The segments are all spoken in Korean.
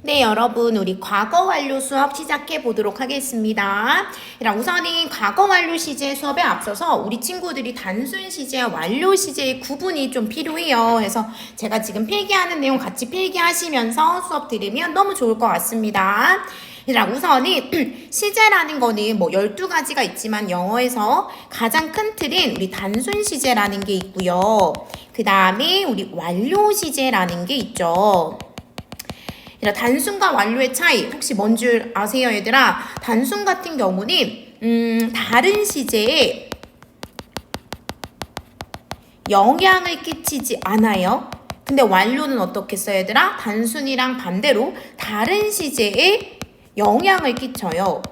네, 여러분, 우리 과거 완료 수업 시작해 보도록 하겠습니다. 우선은 과거 완료 시제 수업에 앞서서 우리 친구들이 단순 시제와 완료 시제의 구분이 좀 필요해요. 그래서 제가 지금 필기하는 내용 같이 필기하시면서 수업 들으면 너무 좋을 것 같습니다. 우선은 시제라는 거는 뭐 12가지가 있지만 영어에서 가장 큰 틀은 우리 단순 시제라는 게 있고요. 그 다음에 우리 완료 시제라는 게 있죠. 단순과 완료의 차이 혹시 뭔 줄 아세요, 얘들아? 단순 같은 경우는 다른 시제에 영향을 끼치지 않아요. 근데 완료는 어떻겠어요, 얘들아? 단순이랑 반대로 다른 시제에 영향을 끼쳐요.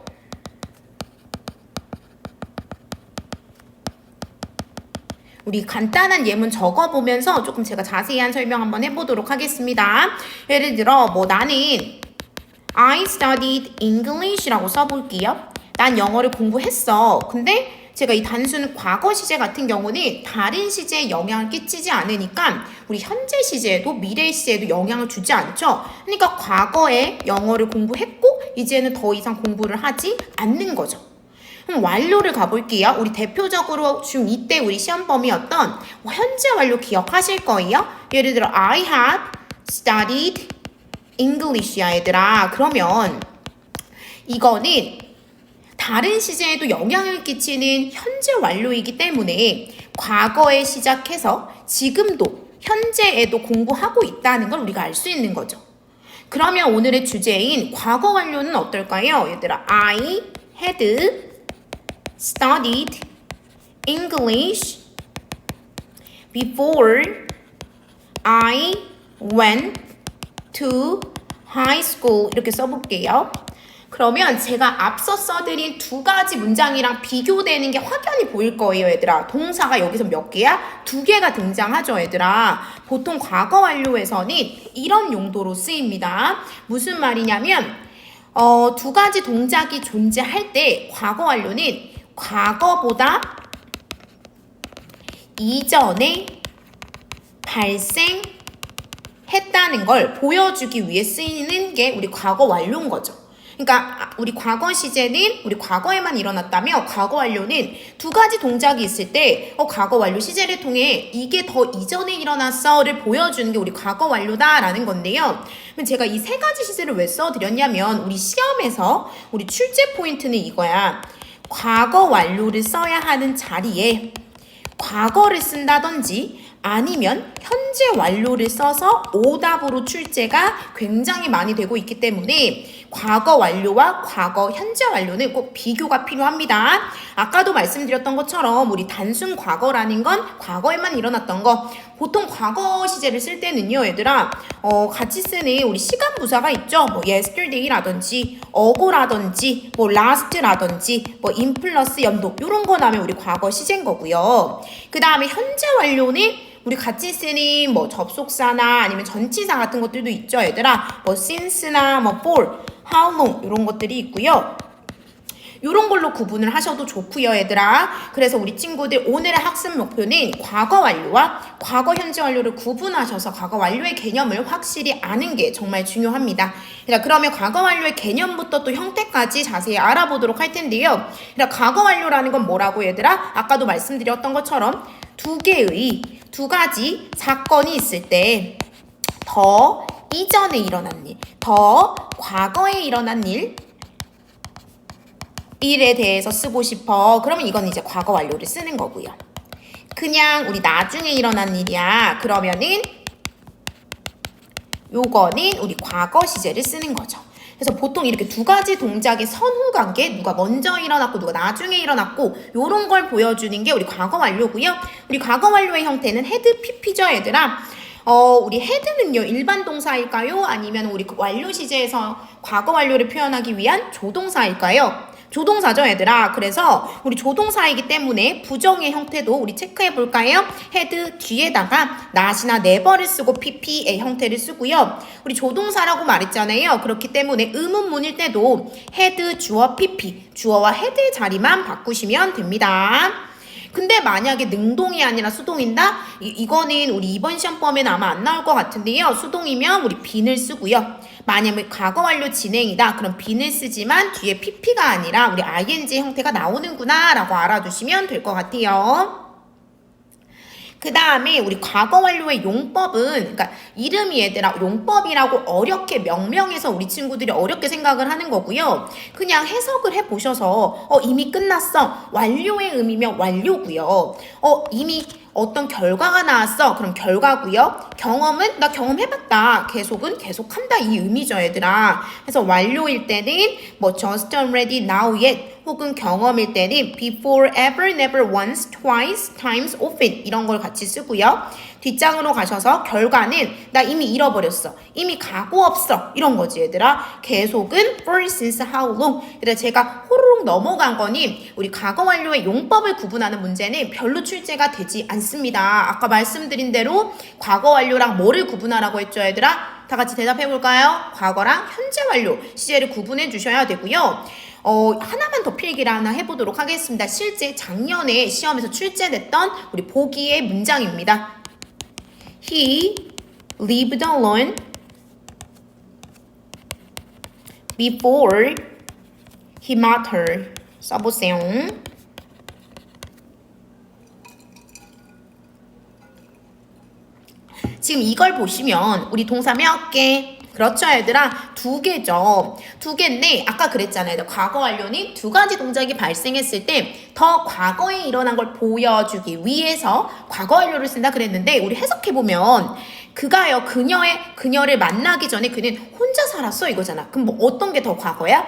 우리 간단한 예문 적어보면서 조금 제가 자세한 설명 한번 해보도록 하겠습니다. 예를 들어 뭐 나는 I studied English라고 써볼게요. 난 영어를 공부했어. 근데 제가 이 단순 과거 시제 같은 경우는 다른 시제에 영향을 끼치지 않으니까 우리 현재 시제에도 미래 시제에도 영향을 주지 않죠. 그러니까 과거에 영어를 공부했고 이제는 더 이상 공부를 하지 않는 거죠. 그럼 완료를 가볼게요. 우리 대표적으로 중2 때 우리 시험 범위였던 현재 완료 기억하실 거예요. 예를 들어 I have studied English야 얘들아. 그러면 이거는 다른 시제에도 영향을 끼치는 현재 완료이기 때문에 과거에 시작해서 지금도 현재에도 공부하고 있다는 걸 우리가 알 수 있는 거죠. 그러면 오늘의 주제인 과거 완료는 어떨까요? 얘들아 I had studied English before I went to high school 이렇게 써볼게요. 그러면 제가 앞서 써드린 두 가지 문장이랑 비교되는 게 확연히 보일 거예요, 얘들아. 동사가 여기서 몇 개야? 2개가 등장하죠, 얘들아. 보통 과거 완료에서는 이런 용도로 쓰입니다. 무슨 말이냐면 2가지 동작이 존재할 때 과거 완료는 과거보다 이전에 발생했다는 걸 보여주기 위해 쓰이는 게 우리 과거 완료인 거죠. 그러니까 우리 과거 시제는 우리 과거에만 일어났다며 과거 완료는 2가지 동작이 있을 때 과거 완료 시제를 통해 이게 더 이전에 일어났어를 보여주는 게 우리 과거 완료다라는 건데요. 제가 이 3가지 시제를 왜 써드렸냐면 우리 시험에서 우리 출제 포인트는 이거야. 과거 완료를 써야 하는 자리에 과거를 쓴다든지 아니면 현재 완료를 써서 오답으로 출제가 굉장히 많이 되고 있기 때문에 과거 완료와 과거 현재 완료는 꼭 비교가 필요합니다. 아까도 말씀드렸던 것처럼 우리 단순 과거라는 건 과거에만 일어났던 거. 보통 과거 시제를 쓸 때는요, 얘들아, 같이 쓰는 우리 시간 부사가 있죠. 뭐 yesterday라든지 ago라든지 뭐 last라든지 뭐 in 플러스 연도 이런 거 나면 우리 과거 시제인 거고요. 그 다음에 현재 완료는 우리 같이 쓰는 뭐 접속사나 아니면 전치사 같은 것들도 있죠, 얘들아. 뭐 since나 뭐 for, how long 이런 것들이 있고요. 이런 걸로 구분을 하셔도 좋고요, 얘들아. 그래서 우리 친구들 오늘의 학습 목표는 과거 완료와 과거 현재 완료를 구분하셔서 과거 완료의 개념을 확실히 아는 게 정말 중요합니다. 그러면 과거 완료의 개념부터 또 형태까지 자세히 알아보도록 할 텐데요. 과거 완료라는 건 뭐라고, 얘들아? 아까도 말씀드렸던 것처럼 2가지 사건이 있을 때 더 이전에 일어난 일, 더 과거에 일어난 일에 대해서 쓰고 싶어. 그러면 이건 이제 과거 완료를 쓰는 거고요. 그냥 우리 나중에 일어난 일이야. 그러면은 요거는 우리 과거 시제를 쓰는 거죠. 그래서 보통 이렇게 2가지 동작의 선후 관계, 누가 먼저 일어났고 누가 나중에 일어났고 요런 걸 보여주는 게 우리 과거 완료고요. 우리 과거 완료의 형태는 had, pp죠, 얘들아. 우리 had는요, 일반 동사일까요? 아니면 우리 완료 시제에서 과거 완료를 표현하기 위한 조동사일까요? 조동사죠, 얘들아. 그래서 우리 조동사이기 때문에 부정의 형태도 우리 체크해 볼까요? had 뒤에다가 not이나 never를 쓰고 pp의 형태를 쓰고요. 우리 조동사라고 말했잖아요. 그렇기 때문에 의문문일 때도 had, 주어, pp, 주어와 had의 자리만 바꾸시면 됩니다. 근데 만약에 능동이 아니라 수동이다? 이거는 우리 이번 시험범에는 아마 안 나올 것 같은데요. 수동이면 우리 bene을 쓰고요. 만약에 과거 완료 진행이다. 그럼 bene을 쓰지만 뒤에 pp가 아니라 우리 ing 형태가 나오는구나 라고 알아두시면 될 것 같아요. 그 다음에 우리 과거 완료의 용법은, 그러니까 이름이 얘들아 용법이라고 어렵게 명명해서 우리 친구들이 어렵게 생각을 하는 거고요. 그냥 해석을 해보셔서 이미 끝났어. 완료의 의미면 완료고요. 이미 어떤 결과가 나왔어. 그럼 결과고요. 경험은 나 경험해봤다. 계속은 계속한다. 이 의미죠, 얘들아. 그래서 완료일 때는 뭐 just already, now yet 혹은 경험일 때는 before, ever, never, once, twice, times, often 이런 걸 같이 쓰고요. 뒷장으로 가셔서 결과는 나 이미 잃어버렸어. 이미 가고 없어. 이런 거지, 얘들아. 계속은 for, since, how long. 얘들아, 제가 호로록 넘어간 거니 우리 과거 완료의 용법을 구분하는 문제는 별로 출제가 되지 않습니다. 아까 말씀드린 대로 과거 완료랑 뭐를 구분하라고 했죠, 얘들아? 다 같이 대답해 볼까요? 과거랑 현재 완료 시제를 구분해 주셔야 되고요. 하나만 더 필기를 하나 해보도록 하겠습니다. 실제 작년에 시험에서 출제됐던 우리 보기의 문장입니다. He lived alone before he met her. 써보세요. 지금 이걸 보시면 우리 동사 몇 개? 그렇죠, 얘들아. 2개죠. 2개인데 아까 그랬잖아요. 과거 완료는 2가지 동작이 발생했을 때 더 과거에 일어난 걸 보여주기 위해서 과거 완료를 쓴다 그랬는데 우리 해석해보면 그가요, 그녀를 만나기 전에 그는 혼자 살았어 이거잖아. 그럼 뭐 어떤 게 더 과거야?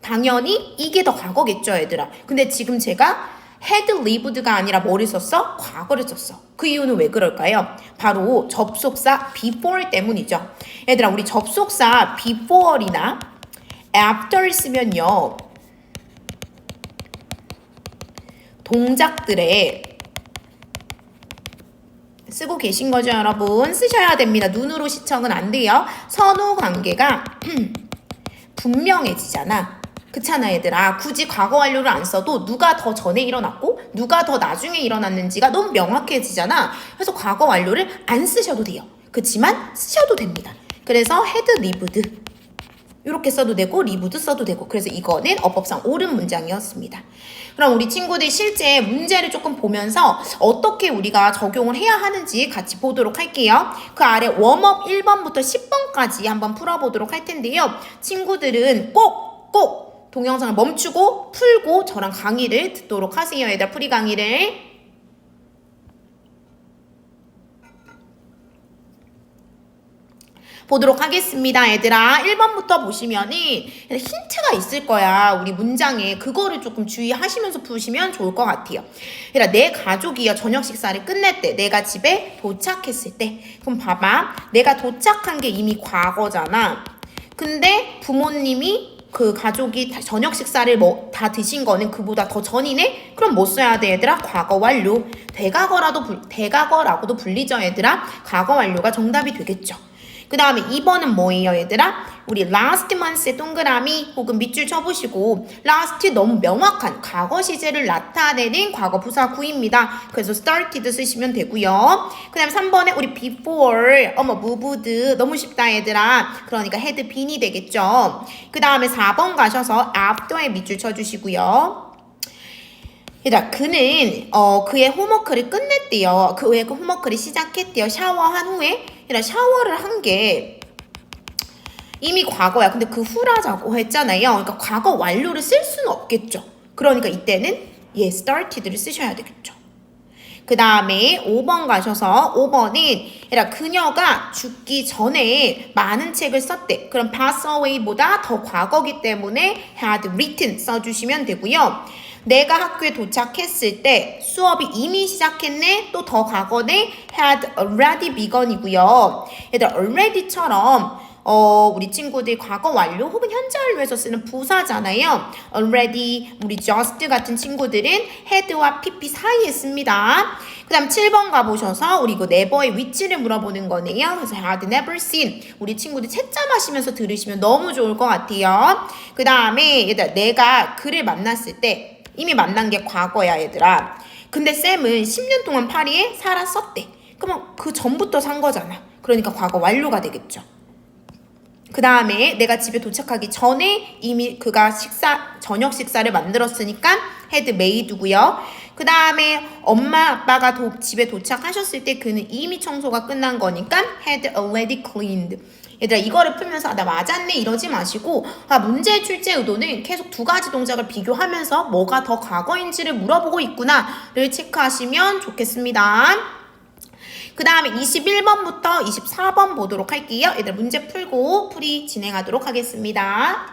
당연히 이게 더 과거겠죠, 얘들아. 근데 지금 제가 had lived가 아니라 뭐를 썼어? 과거를 썼어. 그 이유는 왜 그럴까요? 바로 접속사 before 때문이죠. 얘들아, 우리 접속사 before이나 after 쓰면요, 동작들에 쓰고 계신 거죠, 여러분? 쓰셔야 됩니다. 눈으로 시청은 안 돼요. 선후 관계가 분명해지잖아. 그렇잖아, 얘들아. 굳이 과거 완료를 안 써도 누가 더 전에 일어났고 누가 더 나중에 일어났는지가 너무 명확해지잖아. 그래서 과거 완료를 안 쓰셔도 돼요. 그렇지만 쓰셔도 됩니다. 그래서 had lived 이렇게 써도 되고 lived 써도 되고, 그래서 이거는 어법상 옳은 문장이었습니다. 그럼 우리 친구들 실제 문제를 조금 보면서 어떻게 우리가 적용을 해야 하는지 같이 보도록 할게요. 그 아래 웜업 1번부터 10번까지 한번 풀어보도록 할 텐데요. 친구들은 꼭 동영상을 멈추고 풀고 저랑 강의를 듣도록 하세요. 얘들아, 풀이 강의를. 보도록 하겠습니다. 얘들아, 1번부터 보시면은 힌트가 있을 거야. 우리 문장에. 그거를 조금 주의하시면서 푸시면 좋을 것 같아요. 얘들아, 내 가족이요, 저녁 식사를 끝낼 때, 내가 집에 도착했을 때. 그럼 봐봐. 내가 도착한 게 이미 과거잖아. 근데 부모님이 그 가족이 저녁 식사를 다 드신 거는 그보다 더 전이네? 그럼 뭐 써야 돼, 얘들아? 과거 완료. 대과거라고도 불리죠, 얘들아? 과거 완료가 정답이 되겠죠. 그 다음에 2번은 뭐예요, 얘들아? 우리 last month의 동그라미 혹은 밑줄 쳐보시고, last 너무 명확한 과거 시제를 나타내는 과거 부사 구입니다. 그래서 started 쓰시면 되고요. 그 다음에 3번에 우리 before, moved 너무 쉽다, 얘들아. 그러니까 had been이 되겠죠. 그 다음에 4번 가셔서 after에 밑줄 쳐주시고요. 얘들아, 그는 그의 홈워크를 끝냈대요. 그의 홈워크를 시작했대요. 샤워한 후에. 얘들아, 샤워를 한 게 이미 과거야. 근데 그 후라고 했잖아요. 그러니까 과거 완료를 쓸 수는 없겠죠. 그러니까 이때는 started를 쓰셔야 되겠죠. 그 다음에 5번 가셔서 5번은 얘들아, 그녀가 죽기 전에 많은 책을 썼대. 그럼 pass away보다 더 과거기 때문에 had written 써주시면 되고요. 내가 학교에 도착했을 때 수업이 이미 시작했네, 또 더 과거네, had already begun이고요. 얘들 already처럼 우리 친구들 과거 완료 혹은 현재 완료에서 쓰는 부사잖아요. already, 우리 just 같은 친구들은 had와 pp 사이에 씁니다. 그 다음 7번 가보셔서 우리 이거 네버의 위치를 물어보는 거네요. 그래서 had never seen. 우리 친구들 채점하시면서 들으시면 너무 좋을 것 같아요. 그 다음에 얘들 내가 그를 만났을 때 이미 만난 게 과거야 얘들아. 근데 쌤은 10년 동안 파리에 살았었대. 그러면 그 전부터 산 거잖아. 그러니까 과거 완료가 되겠죠. 그 다음에 내가 집에 도착하기 전에 이미 그가 저녁 식사를 만들었으니까 had made고요. 그 다음에 엄마 아빠가 집에 도착하셨을 때 그는 이미 청소가 끝난 거니까 had already cleaned. 얘들아 이거를 풀면서 나 맞았네 이러지 마시고 문제의 출제 의도는 계속 두 가지 동작을 비교하면서 뭐가 더 과거인지를 물어보고 있구나를 체크하시면 좋겠습니다. 그 다음에 21번부터 24번 보도록 할게요. 얘들 문제 풀고 풀이 진행하도록 하겠습니다.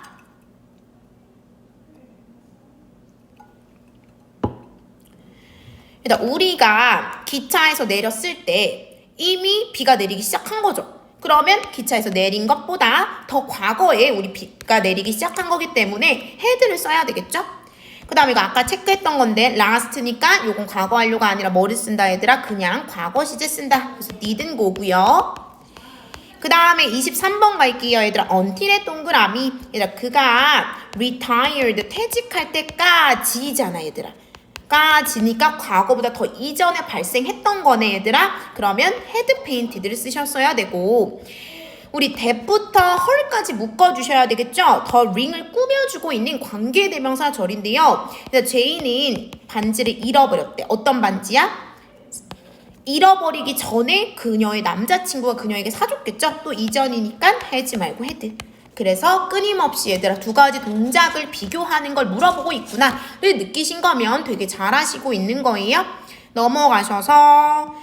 일단 우리가 기차에서 내렸을 때 이미 비가 내리기 시작한 거죠. 그러면 기차에서 내린 것보다 더 과거에 우리 비가 내리기 시작한 거기 때문에 had를 써야 되겠죠? 그 다음에 이거 아까 체크했던 건데 last니까 요건 과거 완료가 아니라 뭐를 쓴다 얘들아? 그냥 과거 시제 쓴다. 그래서 didn't go고요. 그 다음에 23번 갈게요 얘들아. until의 동그라미. 얘들아 그가 retired 퇴직할 때까지잖아 얘들아. 까지니까 과거보다 더 이전에 발생했던 거네 얘들아. 그러면 had painted를 쓰셨어야 되고 우리 that부터 her까지 묶어주셔야 되겠죠. 더 ring을 꾸며주고 있는 관계대명사 절인데요. 제이는 반지를 잃어버렸대. 어떤 반지야? 잃어버리기 전에 그녀의 남자친구가 그녀에게 사줬겠죠. 또 이전이니까 하지 말고 had. 그래서 끊임없이 얘들아 두 가지 동작을 비교하는 걸 물어보고 있구나를 느끼신 거면 되게 잘하시고 있는 거예요. 넘어가셔서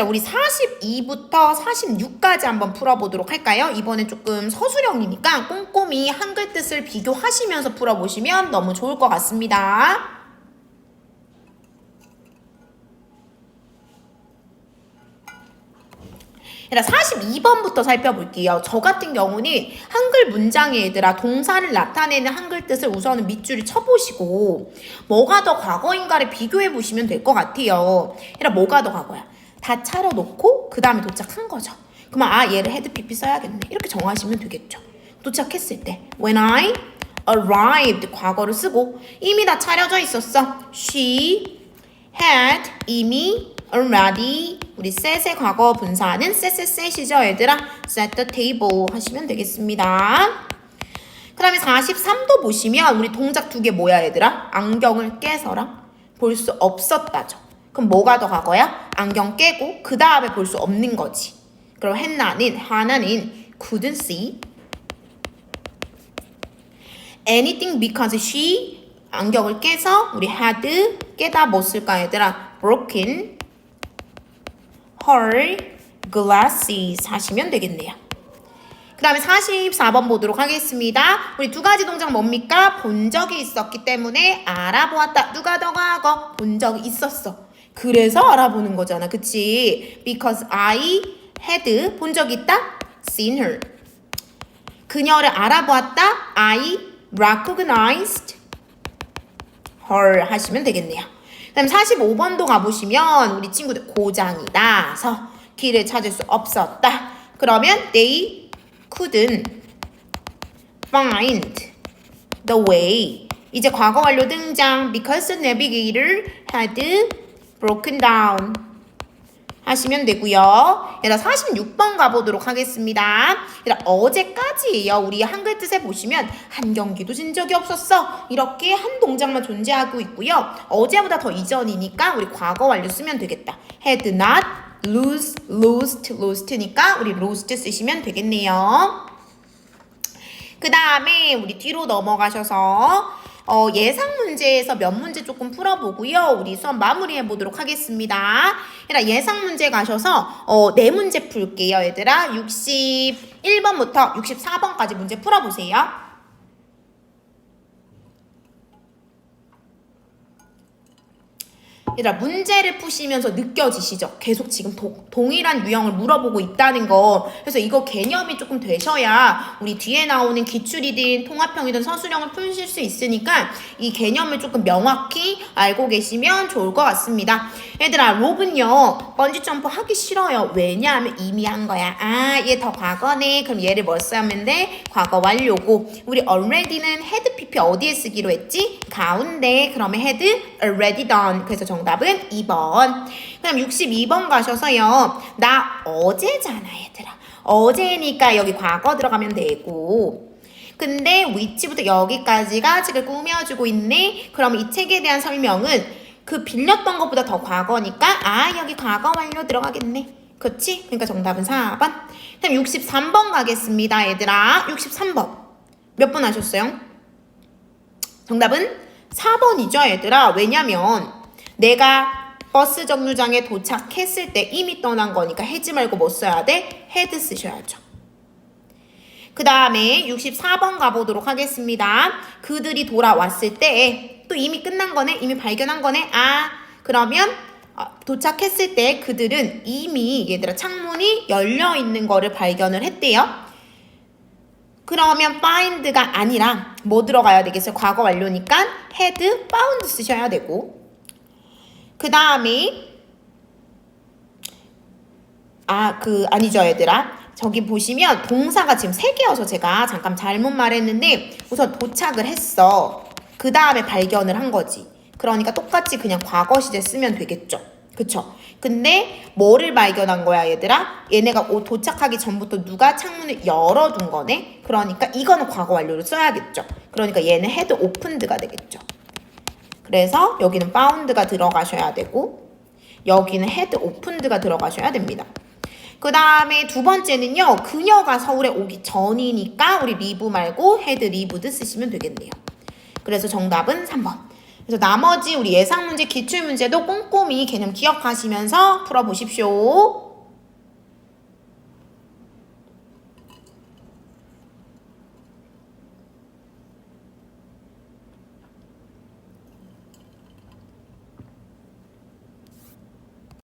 우리 42부터 46까지 한번 풀어보도록 할까요? 이번엔 조금 서술형이니까 꼼꼼히 한글 뜻을 비교하시면서 풀어보시면 너무 좋을 것 같습니다. 얘들아 42번부터 살펴볼게요. 저 같은 경우는 한글 문장에 얘들아 동사를 나타내는 한글 뜻을 우선은 밑줄을 쳐보시고 뭐가 더 과거인가를 비교해보시면 될 것 같아요. 얘들아 뭐가 더 과거야? 다 차려놓고 그 다음에 도착한 거죠. 그러면 얘를 had pp 써야겠네. 이렇게 정하시면 되겠죠. 도착했을 때 when I arrived 과거를 쓰고 이미 다 차려져 있었어. She had 이미 already 우리 set의 과거 분사는 set이죠 얘들아. set the table 하시면 되겠습니다. 그 다음에 43도 보시면 우리 동작 두 개 뭐야 얘들아? 안경을 깨서랑 볼 수 없었다죠. 그럼 뭐가 더 과거야? 안경 깨고 그 다음에 볼 수 없는 거지. 그럼 하나는 couldn't see anything because she 안경을 깨서 우리 had 깨다 뭐 쓸까 얘들아? broken her glasses 하시면 되겠네요. 그 다음에 44번 보도록 하겠습니다. 우리 두 가지 동작 뭡니까? 본 적이 있었기 때문에 알아보았다. 누가 더 과거? 본 적이 있었어. 그래서 알아보는 거잖아. 그치? Because I had 본 적이 있다? Seen her. 그녀를 알아보았다? I recognized her 하시면 되겠네요. 그 다음 45번도 가보시면 우리 친구들 고장이 나서 길을 찾을 수 없었다. 그러면 they couldn't find the way. 이제 과거 완료 등장. Because the navigator had broken down 하시면 되고요. 얘들아 46번 가보도록 하겠습니다. 얘들아 어제까지예요. 우리 한글 뜻에 보시면 한 경기도 진 적이 없었어. 이렇게 한 동작만 존재하고 있고요. 어제보다 더 이전이니까 우리 과거 완료 쓰면 되겠다. had not lost니까 우리 lost 쓰시면 되겠네요. 그 다음에 우리 뒤로 넘어가셔서 예상 문제에서 몇 문제 조금 풀어보고요. 우리 수업 마무리해 보도록 하겠습니다. 얘들아 예상 문제 가셔서 네 문제 풀게요. 얘들아 61번부터 64번까지 문제 풀어보세요. 얘들아 문제를 푸시면서 느껴지시죠? 계속 지금 동일한 유형을 물어보고 있다는 거. 그래서 이거 개념이 조금 되셔야 우리 뒤에 나오는 기출이든 통합형이든 서술형을 푸실 수 있으니까 이 개념을 조금 명확히 알고 계시면 좋을 것 같습니다. 얘들아, 롭은요 번지 점프 하기 싫어요. 왜냐하면 이미 한 거야. 아, 얘 더 과거네. 그럼 얘를 뭐 쓰면 돼? 과거 완료고. 우리 already는 had pp 어디에 쓰기로 했지? 가운데. 그러면 had already done. 그래서 정답은 2번. 그럼 62번 가셔서요. 나 어제잖아, 얘들아. 어제니까 여기 과거 들어가면 되고. 근데 위치부터 여기까지가 책을 꾸며주고 있네. 그럼 이 책에 대한 설명은 그 빌렸던 것보다 더 과거니까 아, 여기 과거 완료 들어가겠네. 그치? 그러니까 정답은 4번. 그럼 63번 가겠습니다, 얘들아. 63번. 몇 번 하셨어요? 정답은 4번이죠, 얘들아. 왜냐면 내가 버스 정류장에 도착했을 때 이미 떠난 거니까 해지 말고 뭐 써야 돼? had 쓰셔야죠. 그 다음에 64번 가보도록 하겠습니다. 그들이 돌아왔을 때 또 이미 끝난 거네? 이미 발견한 거네? 아, 그러면 도착했을 때 그들은 이미 얘들아 창문이 열려 있는 거를 발견을 했대요. 그러면 find가 아니라 뭐 들어가야 되겠어요? 과거 완료니까 had found 쓰셔야 되고, 그 다음에 아니죠, 얘들아. 저기 보시면 동사가 지금 3개여서 제가 잠깐 잘못 말했는데 우선 도착을 했어. 그 다음에 발견을 한 거지. 그러니까 똑같이 그냥 과거 시제 쓰면 되겠죠. 그쵸? 근데 뭐를 발견한 거야, 얘들아? 얘네가 도착하기 전부터 누가 창문을 열어둔 거네? 그러니까 이거는 과거 완료를 써야겠죠. 그러니까 얘는 had opened가 되겠죠. 그래서 여기는 found가 들어가셔야 되고 여기는 had opened가 들어가셔야 됩니다. 그 다음에 두 번째는요. 그녀가 서울에 오기 전이니까 우리 live 말고 had lived 쓰시면 되겠네요. 그래서 정답은 3번. 그래서 나머지 우리 예상 문제, 기출 문제도 꼼꼼히 개념 기억하시면서 풀어보십시오.